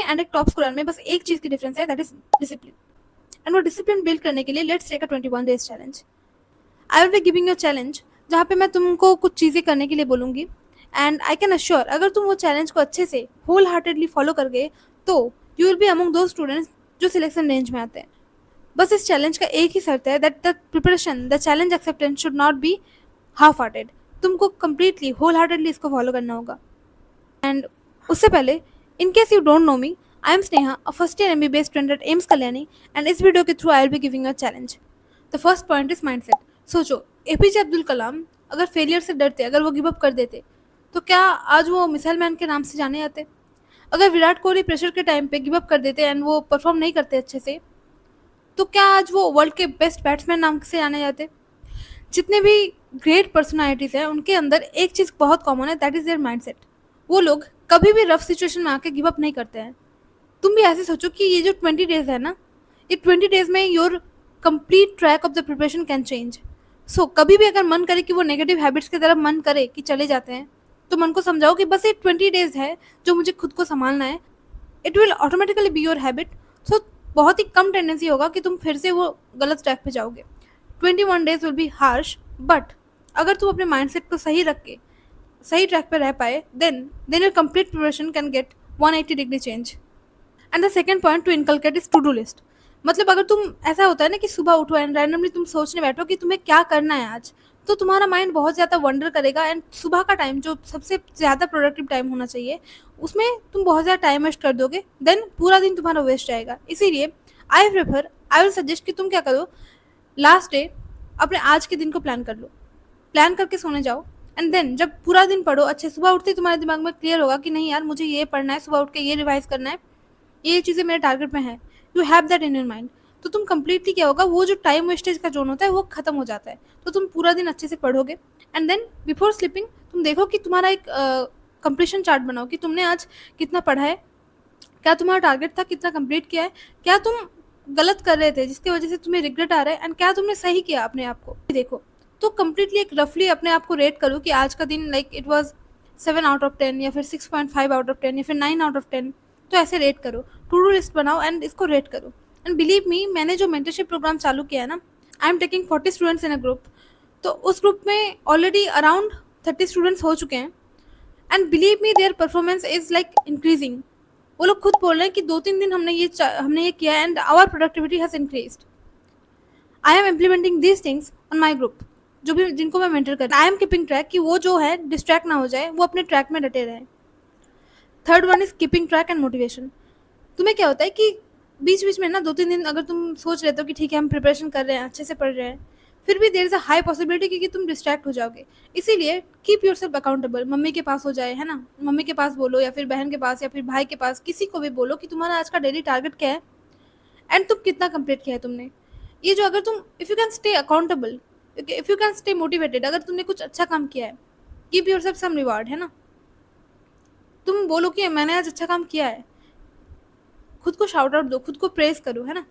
And एक top scorer में बस एक चीज़ की डिफरेंस है, दैट इज डिसिप्लिन। एंड वो डिसिप्लिन बिल्ड करने के लिए let's take a 21 days challenge. I will be giving you challenge जहाँ पे मैं तुमको कुछ चीज़ें करने के लिए बोलूँगी, एंड आई कैन अश्योर अगर तुम वो चैलेंज को अच्छे से होल हार्टेडली फॉलो कर गए तो यू विल बी अमंग दो स्टूडेंट्स जो सिलेक्शन रेंज में आते हैं। बस इस चैलेंज का एक ही शर्त है, that the preparation, the challenge acceptance should not be half hearted. तुमको कंप्लीटली होल हार्टेडली इसको फॉलो करना होगा। एंड उससे पहले, in case you don't know me, I am Sneha, a first year MBBS student at AIIMS Kalyani, and इस video के through I will be giving a challenge. The first point is mindset. सोचो, APJ Abdul Kalam अगर failure से डरते, अगर वो give up कर देते, तो क्या आज वो मिसाइल मैन के नाम से जाने जाते? अगर विराट कोहली प्रेशर के टाइम पे गिव अप कर देते एंड वो परफॉर्म नहीं करते अच्छे से, तो क्या आज वो वर्ल्ड के बेस्ट बैट्समैन नाम से जाने जाते? जितने भी ग्रेट पर्सनालिटीज़ हैं उनके अंदर एक चीज़ बहुत कॉमन है, दैट इज़ देयर माइंडसेट। वो लोग कभी भी रफ सिचुएशन में आके गिव अप नहीं करते हैं। तुम भी ऐसे सोचो कि ये जो 20 डेज है ना, ये 20 डेज में your complete track of the preparation can change. So कभी भी अगर मन करे कि वो नेगेटिव हैबिट्स की तरफ मन करे कि चले जाते हैं, तो मन को समझाओ कि बस ये 20 डेज है जो मुझे खुद को संभालना है। It will automatically be your habit. So बहुत ही कम टेंडेंसी होगा कि तुम फिर से वो गलत ट्रैक पे जाओगे। 21 days will be harsh, but अगर तुम अपने माइंडसेट को सही रख के सही ट्रैक पे रह पाए, then your complete preparation can get 180 degree change. And the second point to inculcate is to do list. मतलब अगर तुम, ऐसा होता है ना कि सुबह उठो एंड रैंडमली तुम सोचने बैठो कि तुम्हें क्या करना है आज, तो तुम्हारा माइंड बहुत ज़्यादा वंडर करेगा। एंड सुबह का टाइम जो सबसे ज़्यादा प्रोडक्टिव टाइम होना चाहिए, उसमें तुम बहुत ज़्यादा टाइम वेस्ट कर दोगे, देन पूरा दिन तुम्हारा वेस्ट जाएगा। इसीलिए आई विल सजेस्ट कि तुम क्या करो, लास्ट डे अपने आज के दिन को प्लान कर लो, प्लान करके सोने जाओ। एंड देन जब पूरा दिन पढ़ो, अच्छे सुबह उठते ही तुम्हारे दिमाग में क्लियर होगा कि नहीं यार मुझे ये पढ़ना है, सुबह उठ के ये रिवाइज करना है, ये चीज़ें मेरे टारगेट में है, you have that in your mind. तो तुम कंप्लीटली क्या होगा, वो जो टाइम वेस्टेज का जोन होता है वो खत्म हो जाता है। तो तुम पूरा दिन अच्छे से पढ़ोगे एंड देन बिफोर स्लीपिंग तुम देखो कि तुम्हारा एक कंप्लीशन चार्ट बनाओ कि तुमने आज कितना पढ़ा है, क्या तुम्हारा टारगेट था, कितना कंप्लीट किया है, क्या तुम गलत कर रहे थे जिसकी वजह से तुम्हें रिग्रेट आ रहा है, एंड क्या तुमने सही किया अपने आप को देखो। तो कंप्लीटली एक रफली अपने आप को रेट करो कि आज का दिन लाइक इट वाज 7/10 या फिर 6.5/10 या फिर 9/10। तो ऐसे रेट करो, टू डू लिस्ट बनाओ एंड इसको रेट करो। एंड बिलीव मी, मैंने जो मेंटरशिप प्रोग्राम चालू किया है ना, I am taking 40 students in a group. तो उस ग्रुप में ऑलरेडी अराउंड 30 स्टूडेंट्स हो चुके हैं, and believe me their performance is like increasing. वो लोग खुद बोल रहे हैं कि 2-3 दिन हमने ये किया and our productivity has increased. I am implementing these things on my group, जो भी जिनको मैं मेंटर कर, आई एम कीपिंग ट्रैक कि वो जो है डिस्ट्रैक्ट ना हो जाए, वो अपने ट्रैक में डटे रहे। Third one is keeping track and motivation. तुम्हें क्या होता है कि बीच बीच में ना 2-3 दिन अगर तुम सोच लेते हो कि ठीक है हम प्रिपरेशन कर रहे हैं, अच्छे से पढ़ रहे हैं, फिर भी there is a high possibility कि तुम डिस्ट्रैक्ट हो जाओगे। इसीलिए keep your self accountable. Mummy के पास हो जाए, है ना, मम्मी के पास बोलो या फिर बहन के पास या फिर भाई के पास, किसी को भी बोलो कि तुम्हारा आज का डेली टारगेट क्या है एंड तुम कितना कंप्लीट किया है तुमने। ये जो अगर तुम, if you can stay accountable, if you can stay motivated, अगर तुमने कुछ अच्छा काम किया है, give your self some reward, है ना। तुम बोलो कि मैंने आज अच्छा काम किया है, खुद को शाउट आउट दो, खुद को प्रेस करो, है ना।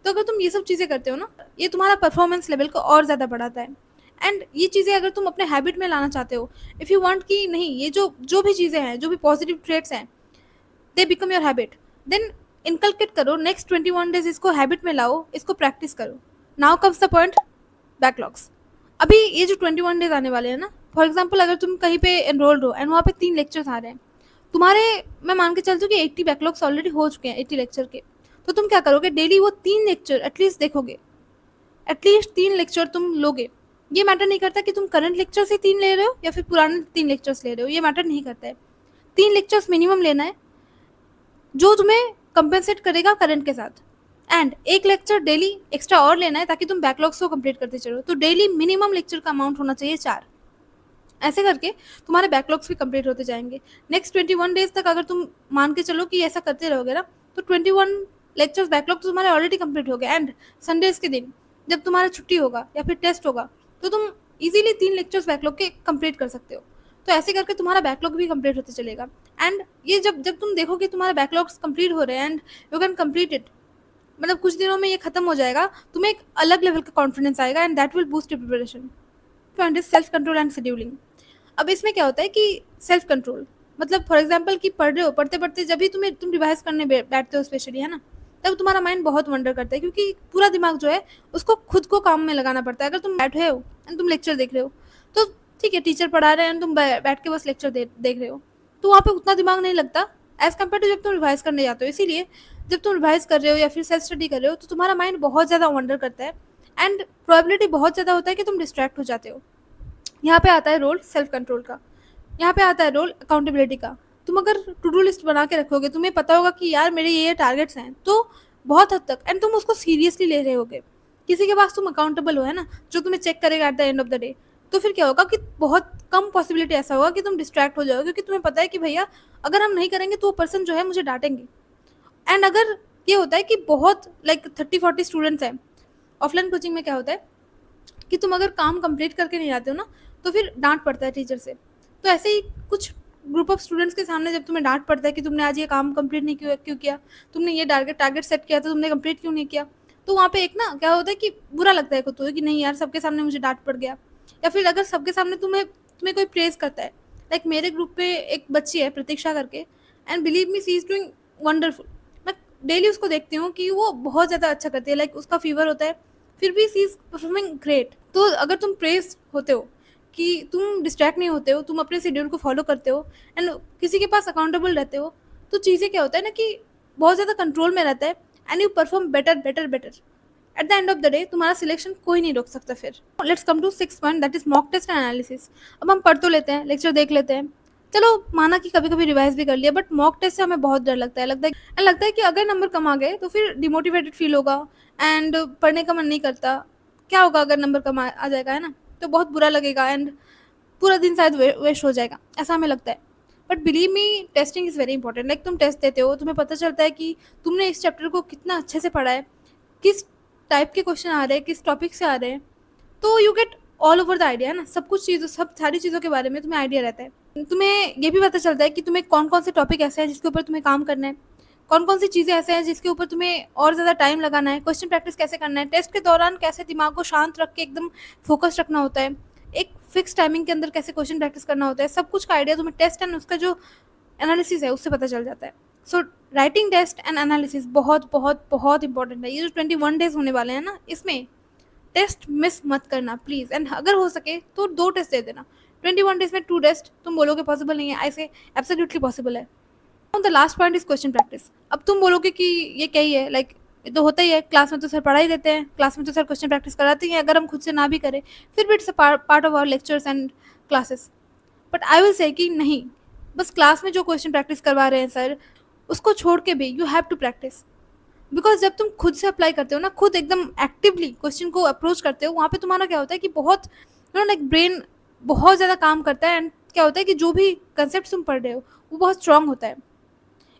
तो अगर तुम ये सब चीज़ें करते हो ना, ये तुम्हारा परफॉर्मेंस लेवल को और ज़्यादा बढ़ाता है। एंड ये चीज़ें अगर तुम अपने हैबिट में लाना चाहते हो, इफ़ यू वांट कि नहीं, ये जो जो भी चीज़ें हैं, जो भी पॉजिटिव ट्रेट्स हैं, they become your habit, then inculcate करो। नेक्स्ट 21 डेज इसको हैबिट में लाओ, इसको प्रैक्टिस करो। Now comes the point, backlogs. अभी ये जो 21 डेज आने वाले हैं ना, फॉर एग्जाम्पल अगर तुम कहीं पे एनरोल्ड हो एंड वहाँ पे 3 लेक्चर्स आ रहे हैं, तुम्हारे, मैं मान के चलती हूँ कि 80 बैकलॉग्स ऑलरेडी हो चुके हैं 80 लेक्चर के। तो तुम क्या करोगे, डेली वो 3 लेक्चर एटलीस्ट देखोगे, एटलीस्ट 3 लेक्चर तुम लोगे। ये मैटर नहीं करता कि तुम करंट लेक्चर से 3 ले रहे हो या फिर पुराने 3 लेक्चर्स ले रहे हो, ये मैटर नहीं करता है। 3 लेक्चर्स मिनिमम लेना है जो तुम्हें कंपेंसेट करेगा करंट के साथ, एंड 1 लेक्चर डेली एक्स्ट्रा और लेना है ताकि तुम बैकलॉग्स को कंप्लीट करते चलो। तो डेली मिनिमम लेक्चर का अमाउंट होना चाहिए 4। ऐसे करके तुम्हारे बैकलॉग्स भी कंप्लीट होते जाएंगे। नेक्स्ट 21 डेज तक अगर तुम मान के चलो कि ऐसा करते रहोगे ना, तो 21 लेक्चर्स बैकलॉग तो तुम्हारे ऑलरेडी कंप्लीट हो गए। एंड संडेज के दिन जब तुम्हारा छुट्टी होगा या फिर टेस्ट होगा, तो तुम इजीली 3 लेक्चर्स बैकलॉग के कंप्लीट कर सकते हो। तो ऐसे करके तुम्हारा बैकलॉग भी कंप्लीट होते चलेगा। एंड ये जब जब तुम देखो कि तुम्हारा बैकलॉग्स कंप्लीट हो रहे हैं and you can complete it, मतलब कुछ दिनों में ये खत्म हो जाएगा, तुम्हें एक अलग लेवल का कॉन्फिडेंस आएगा and that will boost your preparation. Point is self control and scheduling. अब इसमें क्या होता है कि सेल्फ कंट्रोल, मतलब फॉर एग्जांपल कि पढ़ रहे हो, पढ़ते-पढ़ते जब भी तुम रिवाइज़ करने बैठते हो स्पेशली, है ना? तब तुम्हारा माइंड बहुत वंडर करता है, क्योंकि पूरा दिमाग जो है उसको खुद को काम में लगाना पड़ता है। अगर तुम बैठे हो एंड तुम लेक्चर देख रहे हो, तो ठीक है टीचर पढ़ा रहे हैं एंड तुम बैठ के बस लेक्चर देख रहे हो, तो वहाँ पे उतना दिमाग नहीं लगता एज़ कम्पेयर टू जब तुम रिवाइज़ करने जाते हो। इसीलिए जब तुम रिवाइज़ कर रहे हो या फिर सेल्फ स्टडी कर रहे हो, तो तुम्हारा माइंड बहुत ज़्यादा वंडर करता है एंड प्रोबेबिलिटी बहुत ज़्यादा होता है कि तुम डिस्ट्रैक्ट हो जाते हो। यहाँ पे आता है रोल सेल्फ कंट्रोल का, यहाँ पे आता है रोल अकाउंटेबिलिटी का। तुम अगर टू डू लिस्ट बना के रखोगे, तुम्हें पता होगा कि यार मेरे ये टारगेट्स हैं, तो बहुत हद तक एंड तुम उसको सीरियसली ले रहे होगे, किसी के पास तुम अकाउंटेबल हो, है ना, जो तुम्हें चेक करेगा eight the end of the day, तो फिर क्या होगा कि बहुत कम पॉसिबिलिटी ऐसा होगा कि तुम डिस्ट्रैक्ट हो जाओगे, क्योंकि तुम्हें पता है कि भैया अगर हम नहीं करेंगे तो वो पर्सन जो है मुझे डांटेंगे। एंड अगर ये होता है कि बहुत लाइक 30-40 स्टूडेंट्स हैं, ऑफलाइन कोचिंग में क्या होता है कि तुम अगर काम कंप्लीट करके नहीं आते हो ना, तो फिर डांट पड़ता है टीचर से। तो ऐसे ही कुछ ग्रुप ऑफ स्टूडेंट्स के सामने जब तुम्हें डांट पड़ता है कि तुमने आज ये काम कंप्लीट नहीं क्यों किया, तुमने ये टारगेट सेट किया था, तुमने कंप्लीट क्यों नहीं किया, तो वहाँ पे एक ना क्या होता है कि बुरा लगता है खुद को कि नहीं यार सबके सामने मुझे डांट पड़ गया। या फिर अगर सबके सामने तुम्हें तुम्हें कोई प्रेज करता है, लाइक मेरे ग्रुप पे एक बच्ची है प्रतीक्षा करके, and believe me she is doing wonderful. मैं डेली उसको देखती हूँ कि वो बहुत ज़्यादा अच्छा करती है, लाइक उसका फीवर होता है फिर भी सी इज परफॉर्मिंग ग्रेट। तो अगर तुम प्रेज होते हो कि तुम डिस्ट्रैक्ट नहीं होते हो, तुम अपने शेड्यूल को फॉलो करते हो एंड किसी के पास अकाउंटेबल रहते हो, तो चीज़ें क्या होता है ना कि बहुत ज़्यादा कंट्रोल में रहता है and you perform better better better. At the end of the day तुम्हारा सिलेक्शन कोई नहीं रोक सकता। फिर let's come to 6 point, that is mock test and analysis. अब हम पढ़ तो लेते हैं, लेक्चर देख लेते हैं, चलो माना कि कभी कभी रिवाइज भी कर लिया, बट मॉक टेस्ट से हमें बहुत डर लगता है कि अगर नंबर कम आ गए तो फिर डिमोटिवेटेड फील होगा एंड पढ़ने का मन नहीं करता। क्या होगा अगर नंबर कम आ जाएगा, है ना, तो बहुत बुरा लगेगा एंड पूरा दिन शायद वेस्ट हो जाएगा, ऐसा हमें लगता है। But believe me testing is very important. Like तुम टेस्ट देते हो, तुम्हें पता चलता है कि तुमने इस चैप्टर को कितना अच्छे से पढ़ा है, किस टाइप के क्वेश्चन आ रहे हैं, किस टॉपिक से आ रहे हैं, तो you get all over the idea, है ना, सब कुछ चीज़ों सब सारी चीज़ों के बारे में तुम्हें आइडिया रहता है। तुम्हें ये भी पता चलता है कि तुम्हें कौन कौन से टॉपिक ऐसे हैं जिसके ऊपर तुम्हें काम करना है, कौन कौन सी चीज़ें ऐसे हैं जिसके ऊपर तुम्हें और ज़्यादा टाइम लगाना है, क्वेश्चन प्रैक्टिस कैसे करना है, टेस्ट के दौरान कैसे दिमाग को शांत रख के एकदम फोकस रखना होता है, एक फिक्स टाइमिंग के अंदर कैसे क्वेश्चन प्रैक्टिस करना होता है, सब कुछ का आइडिया तुम्हें टेस्ट एंड उसका जो एनालिसिस है उससे पता चल जाता है। So writing test and analysis बहुत बहुत बहुत इंपॉर्टेंट है। ये जो 21 डेज होने वाले हैं ना, इसमें टेस्ट मिस मत करना प्लीज़, एंड अगर हो सके तो 2 टेस्ट दे देना। 21 डेज में 2 टेस्ट तुम बोलोगे पॉसिबल नहीं है, ऐसे एब्सोल्युटली पॉसिबल है। The last point is question practice. अब तुम बोलोगे कि ये क्या ही है, लाइक ये तो होता ही है, क्लास में तो सर पढ़ा ही देते हैं, क्लास में तो सर क्वेश्चन प्रैक्टिस कराते ही हैं, अगर हम खुद से ना भी करें फिर भी it's a part of our lectures and classes. But I will say कि नहीं, बस क्लास में जो क्वेश्चन प्रैक्टिस करवा रहे हैं सर उसको छोड़ के भी you have to practise, because जब तुम खुद से अप्लाई करते हो ना, खुद एकदम एक्टिवली क्वेश्चन को अप्रोच करते हो, वहाँ पे तुम्हारा क्या होता है कि बहुत लाइक ब्रेन बहुत ज़्यादा काम करता है एंड क्या होता है कि जो भी कंसेप्ट तुम पढ़ रहे हो वो बहुत स्ट्रांग होता है।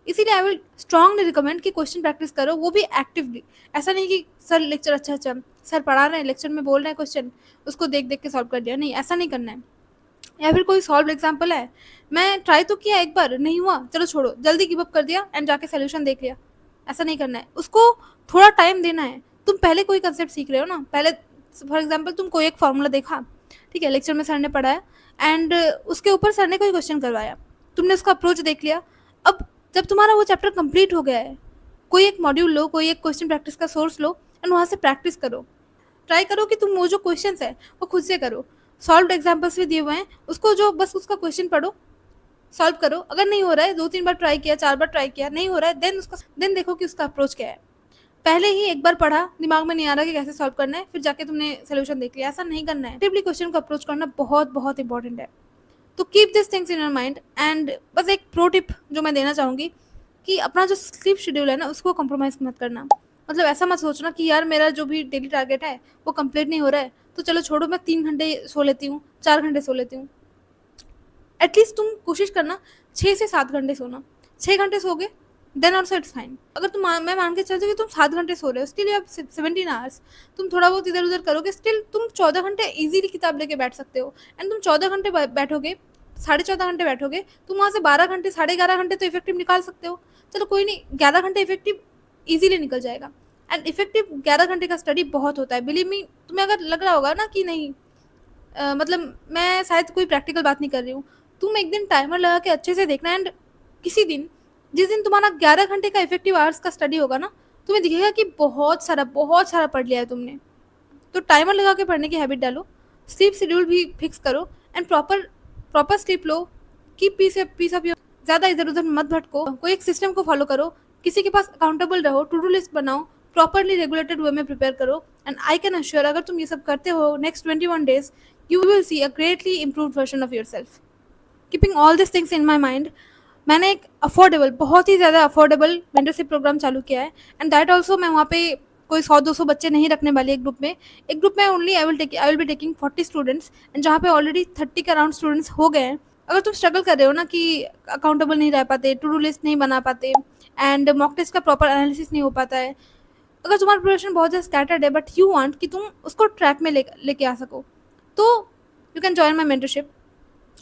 इसीलिए आई विल स्ट्रांगली रिकमेंड कि क्वेश्चन प्रैक्टिस करो, वो भी एक्टिवली। ऐसा नहीं कि सर लेक्चर अच्छा सर पढ़ा रहे हैं, लेक्चर में बोल रहे हैं क्वेश्चन, उसको देख देख के सॉल्व कर दिया, नहीं ऐसा नहीं करना है। या फिर कोई सॉल्व एग्जाम्पल है, मैं ट्राई तो किया एक बार नहीं हुआ, चलो छोड़ो, जल्दी गिव अप कर दिया एंड जाके सोल्यूशन देख लिया, ऐसा नहीं करना है। उसको थोड़ा टाइम देना है। तुम पहले कोई कंसेप्ट सीख रहे हो ना, पहले फॉर एग्जाम्पल तुम कोई एक फॉर्मूला देखा, ठीक है, लेक्चर में सर ने पढ़ाया एंड उसके ऊपर सर ने कोई क्वेश्चन करवाया, तुमने उसका अप्रोच देख लिया। अब जब तुम्हारा वो चैप्टर कंप्लीट हो गया है, कोई एक मॉड्यूल लो, कोई एक क्वेश्चन प्रैक्टिस का सोर्स लो एंड वहाँ से प्रैक्टिस करो। ट्राई करो कि तुम वो जो क्वेश्चन है वो खुद से करो। सॉल्व एग्जाम्पल्स भी दिए हुए हैं, उसको जो बस उसका क्वेश्चन पढ़ो, सॉल्व करो। अगर नहीं हो रहा है, 2-3 बार ट्राई किया, 4 बार ट्राई किया, नहीं हो रहा है, देन देखो कि उसका अप्रोच क्या है। पहले ही एक बार पढ़ा, दिमाग में नहीं आ रहा कि कैसे सॉल्व करना है, फिर जाके तुमने सोल्यूशन देख लिया, ऐसा नहीं करना है। एक्टिवली क्वेश्चन को अप्रोच करना बहुत बहुत इंपॉर्टेंट है। तो keep this things in your mind. And बस एक प्रो टिप जो मैं देना चाहूँगी कि अपना जो स्लीप शेड्यूल है ना उसको कॉम्प्रोमाइज़ मत करना। मतलब ऐसा मत सोचना कि यार मेरा जो भी डेली टारगेट है वो कंप्लीट नहीं हो रहा है, तो चलो छोड़ो, मैं 3 घंटे सो लेती हूँ, 4 घंटे सो लेती हूँ। एटलीस्ट तुम कोशिश करना 6 से 7 घंटे सोना। 6 घंटे सोगे देन ऑल्सो इट्स फाइन। अगर मैं मान के चलती हूँ कि तुम 7 घंटे सो रहे हो, स्टिल आप 17 आवर्स तुम थोड़ा बहुत इधर उधर करोगे, स्टिल तुम 14 घंटे ईजिली किताब लेके बैठ सकते हो। एंड तुम 14 घंटे बैठोगे, 14.5 घंटे बैठोगे, तुम वहाँ से 12 घंटे 11.5 घंटे तो इफेक्टिव निकाल सकते हो। चलो कोई नहीं, 11 घंटे इफेक्टिव ईजिली निकल जाएगा। एंड इफेक्टिव 11 घंटे का स्टडी बहुत होता है, बिलीव मी। तुम्हें अगर लग रहा होगा ना कि नहीं मतलब मैं शायद कोई प्रैक्टिकल बात नहीं कर रही हूँ, तुम एक दिन टाइमर लगा के अच्छे से देखना, एंड किसी दिन, जिस दिन तुम्हारा 11 घंटे का इफेक्टिव आवर्स का स्टडी होगा ना, तुम्हें दिखेगा कि बहुत सारा पढ़ लिया है तुमने। तो टाइमर लगा के पढ़ने की हैबिट डालो, स्लीप शेड्यूल भी फिक्स करो, एंड प्रॉपर प्रॉपर स्लीप लो, कीप पीस ऑफ योर, ज़्यादा इधर उधर मत भटको, कोई एक सिस्टम को फॉलो करो, किसी के पास अकाउंटेबल रहो, टू डू लिस्ट बनाओ, प्रॉपरली रेगुलेटेड वे में प्रिपेयर करो, एंड आई कैन अश्योर अगर तुम ये सब करते हो next 21 days, you will see a greatly improve version of your self. Keeping all this things in my mind, मैंने एक अफोर्डेबल, बहुत ही ज़्यादा अफोर्डेबल मेंटरशिप प्रोग्राम चालू किया है, एंड दैट ऑल्सो मैं वहाँ पे कोई 100-200 बच्चे नहीं रखने वाली एक ग्रुप में only I will be taking 40 students, and जहाँ पे ऑलरेडी 30 के अराउंड स्टूडेंट्स हो गए हैं। अगर तुम स्ट्रगल कर रहे हो ना कि अकाउंटेबल नहीं रह पाते, टू डू लिस्ट नहीं बना पाते, एंड मॉक टेस्ट का प्रॉपर एनालिसिस नहीं हो पाता है, अगर तुम्हारा प्रिपरेशन बहुत ज़्यादा स्कैटर्ड है बट यू वांट कि तुम उसको ट्रैक में लेके आ सको, तो you can join my mentorship.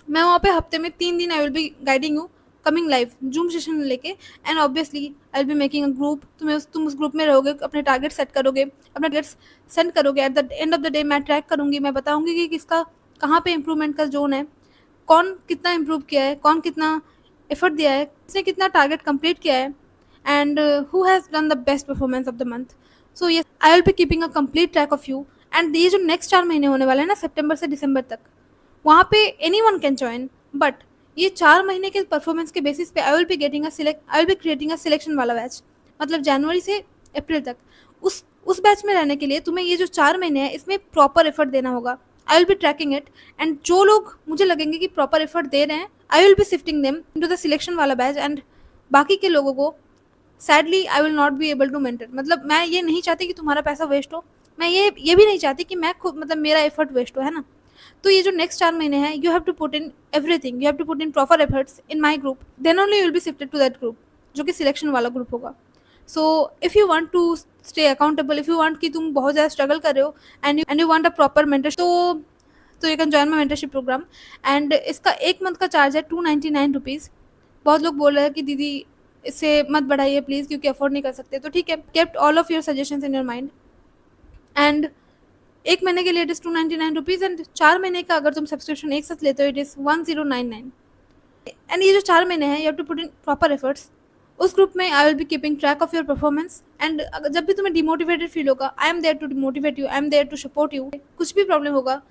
मैं वहाँ पे हफ्ते में 3 दिन I will be guiding you, coming live Zoom session लेके, and obviously I will be making a group. तुम उस ग्रुप में रहोगे, अपने टारगेट सेट करोगे, अपना टारगेट्स सेंड करोगे, eight the end of the day मैं ट्रैक करूँगी, मैं बताऊँगी कि किसका कहाँ पे इम्प्रूवमेंट का जोन है, कौन कितना इम्प्रूव किया है, कौन कितना एफर्ट दिया है, किसने कितना टारगेट कंप्लीट किया है, and who has done the best performance of the month. So yes, I will be keeping a complete track of you, and ये जो नेक्स्ट 4 महीने होने वाले हैं ना, सितंबर से दिसंबर तक, वहाँ पे any one can join, but ये 4 महीने के परफॉर्मेंस के बेसिस पे आई will be creating a selection वाला बैच, मतलब जनवरी से अप्रैल तक। उस बैच में रहने के लिए तुम्हें ये जो 4 महीने हैं इसमें प्रॉपर एफर्ट देना होगा। I will be tracking it, and जो लोग मुझे लगेंगे कि प्रॉपर एफर्ट दे रहे हैं, I will be shifting them into the selection वाला बैच, एंड बाकी के लोगों को sadly I will not be able to mentor. मतलब मैं ये नहीं चाहती कि तुम्हारा पैसा वेस्ट हो, मैं ये भी नहीं चाहती कि मैं खुद, मतलब मेरा एफर्ट वेस्ट हो, है ना। तो ये जो नेक्स्ट 4 महीने हैं, you have to put in everything, you have to put in proper efforts in my group, then only you will be shifted to that group, जो कि सिलेक्शन वाला ग्रुप होगा। So if you want to stay accountable, if you want कि तुम बहुत ज़्यादा struggle कर रहे हो, and you want a proper mentor, तो you can join my mentorship programme. And इसका 1 मंथ का चार्ज है 299 रुपीज़। बहुत लोग बोल रहे हैं कि दीदी इससे मत बढ़ाइए प्लीज़, क्योंकि अफोर्ड नहीं कर सकते, तो ठीक है, kept all of your suggestions in your mind, and 1 महीने के लिए इट इज़ 299 रुपीज़, एंड 4 महीने का अगर तुम सब्सक्रिप्शन एक साथ लेते हो इट इज़ 1099। एंड ये जो 4 महीने हैं, you have to put in proper efforts. उस ग्रुप में I will be keeping track of your performance, and जब भी तुम्हें डिमोटिवेटेड फील होगा, I am there to demotivate you, I am there to support you. कुछ भी problem होगा,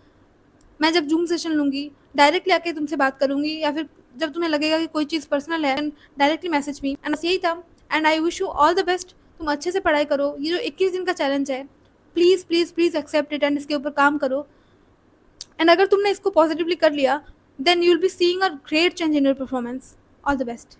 मैं जब जूम सेशन लूँगी डायरेक्टली आके तुमसे बात करूँगी, या फिर जब तुम्हें लगेगा कि कोई चीज़ पर्सनल है, डायरेक्टली मैसेज मी, एंड यही था। And I wish you all the best, तुम अच्छे से पढ़ाई करो। ये जो 21 दिन का चैलेंज है, please please please accept it, and इसके ऊपर काम करो, एंड अगर तुमने इसको पॉजिटिवली कर लिया, then you will be seeing a great change in your performance. All the best.